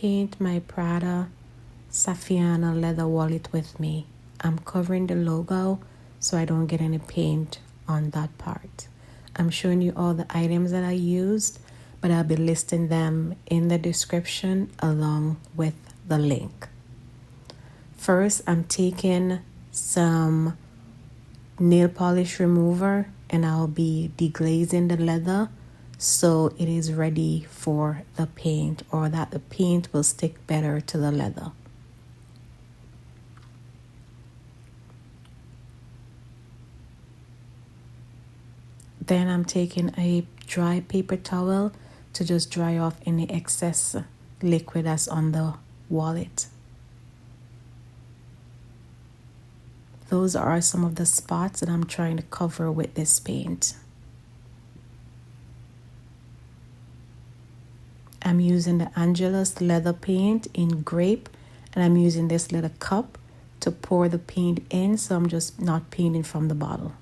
paint my PRADA Saffiano leather wallet with me, I'm covering the logo so I don't get any paint on that part. I'm showing you all the items that I used, but I'll be listing them in the description along with the link. First, I'm taking some nail polish remover and I'll be deglazing the leather so it is ready for the paint, or that the paint will stick better to the leather. Then I'm taking a dry paper towel to just dry off any excess liquid that's on the wallet. Those are some of the spots that I'm trying to cover with this paint. I'm using the Angelus leather paint in grape, and I'm using this little cup to pour the paint in, so I'm just not painting from the bottle.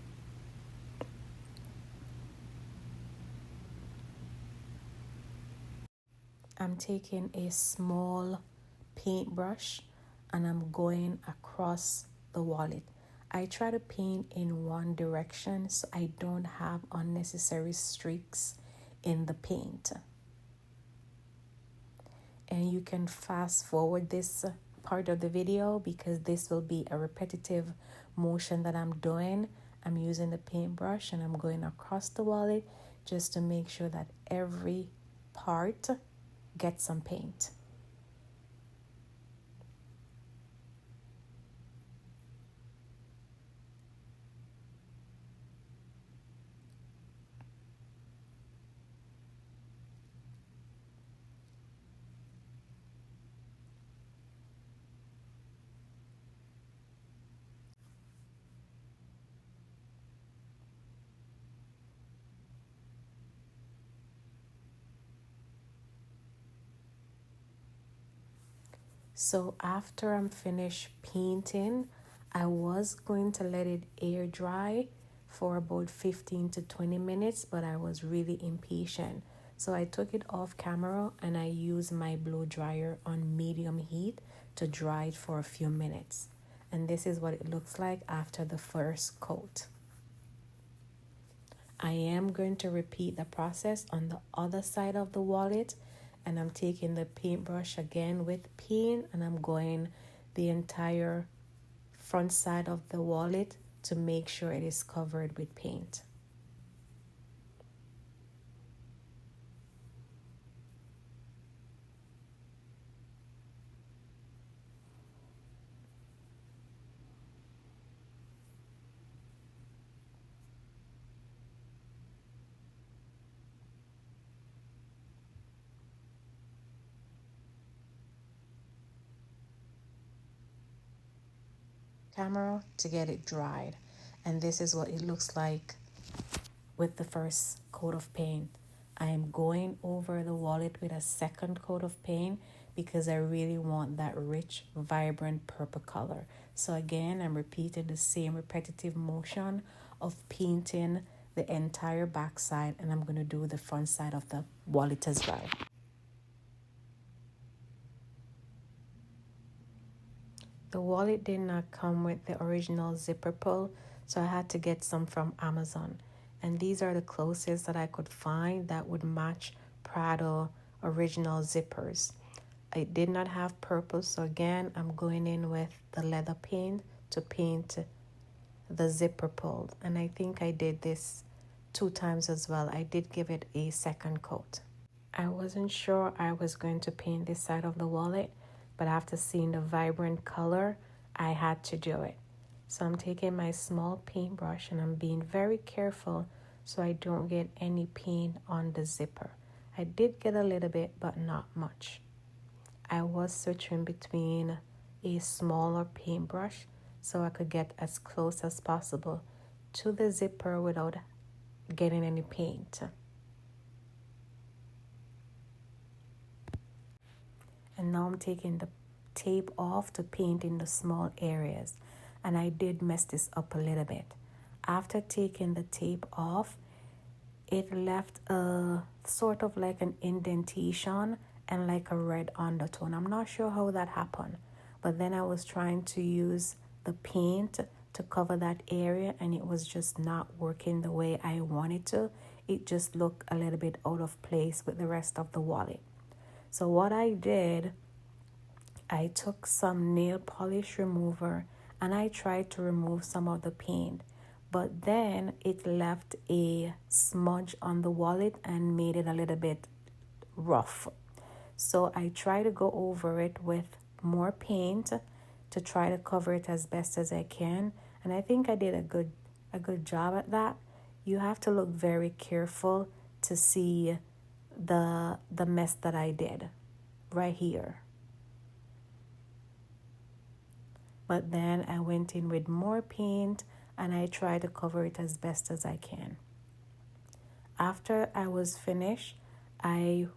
I'm taking a small paintbrush and I'm going across the wallet. I try to paint in one direction so I don't have unnecessary streaks in the paint. And you can fast forward this part of the video because this will be a repetitive motion that I'm doing. I'm using the paintbrush and I'm going across the wallet just to make sure that every part gets some paint. So after I'm finished painting, I was going to let it air dry for about 15 to 20 minutes, but I was really impatient. So I took it off camera and I used my blow dryer on medium heat to dry it for a few minutes. And this is what it looks like after the first coat. I am going to repeat the process on the other side of the wallet, and I'm taking the paintbrush again with paint and I'm going the entire front side of the wallet to make sure it is covered with paint. Camera to get it dried, and this is what it looks like with the first coat of paint. I am going over the wallet with a second coat of paint because I really want that rich, vibrant purple color. So again, I'm repeating the same repetitive motion of painting the entire back side, and I'm going to do the front side of the wallet as well. The wallet did not come with the original zipper pull, so I had to get some from Amazon. And these are the closest that I could find that would match PRADA original zippers. I did not have purple, so again, I'm going in with the leather paint to paint the zipper pull. And I think I did this 2 times as well. I did give it a second coat. I wasn't sure I was going to paint this side of the wallet, but after seeing the vibrant color, I had to do it. So I'm taking my small paintbrush and I'm being very careful so I don't get any paint on the zipper. I did get a little bit, but not much. I was switching between a smaller paintbrush so I could get as close as possible to the zipper without getting any paint. And now I'm taking the tape off to paint in the small areas. And I did mess this up a little bit. After taking the tape off, it left a sort of like an indentation and like a red undertone. I'm not sure how that happened, but then I was trying to use the paint to cover that area and it was just not working the way I wanted to. It just looked a little bit out of place with the rest of the wallet. So what I did, I took some nail polish remover and I tried to remove some of the paint, but then it left a smudge on the wallet and made it a little bit rough. So I try to go over it with more paint to try to cover it as best as I can, and I think I did a good job at that. You have to look very careful to see the mess that I did right here. But then I went in with more paint and I tried to cover it as best as I can. After I was finished, I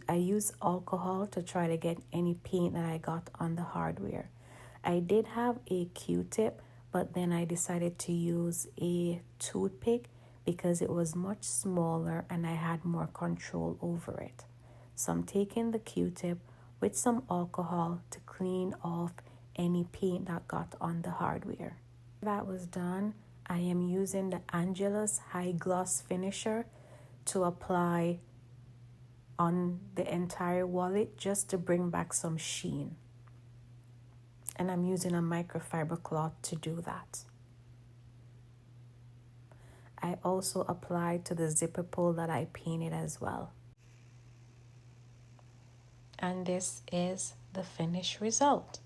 used alcohol to try to get any paint that I got on the hardware. I did have a Q-tip, but then I decided to use a toothpick because it was much smaller and I had more control over it. So I'm taking the Q-tip with some alcohol to clean off any paint that got on the hardware. That was done. I am using the Angelus High Gloss Finisher to apply on the entire wallet just to bring back some sheen. And I'm using a microfiber cloth to do that. I also applied to the zipper pull that I painted as well. And this is the finished result.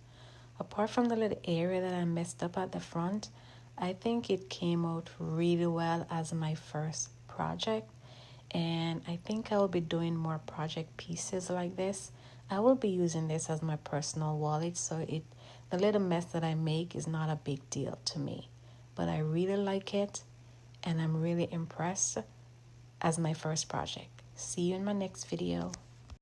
Apart from the little area that I messed up at the front, I think it came out really well as my first project. And I think I will be doing more project pieces like this. I will be using this as my personal wallet, so the little mess that I make is not a big deal to me. But I really like it, and I'm really impressed as my first project. See you in my next video.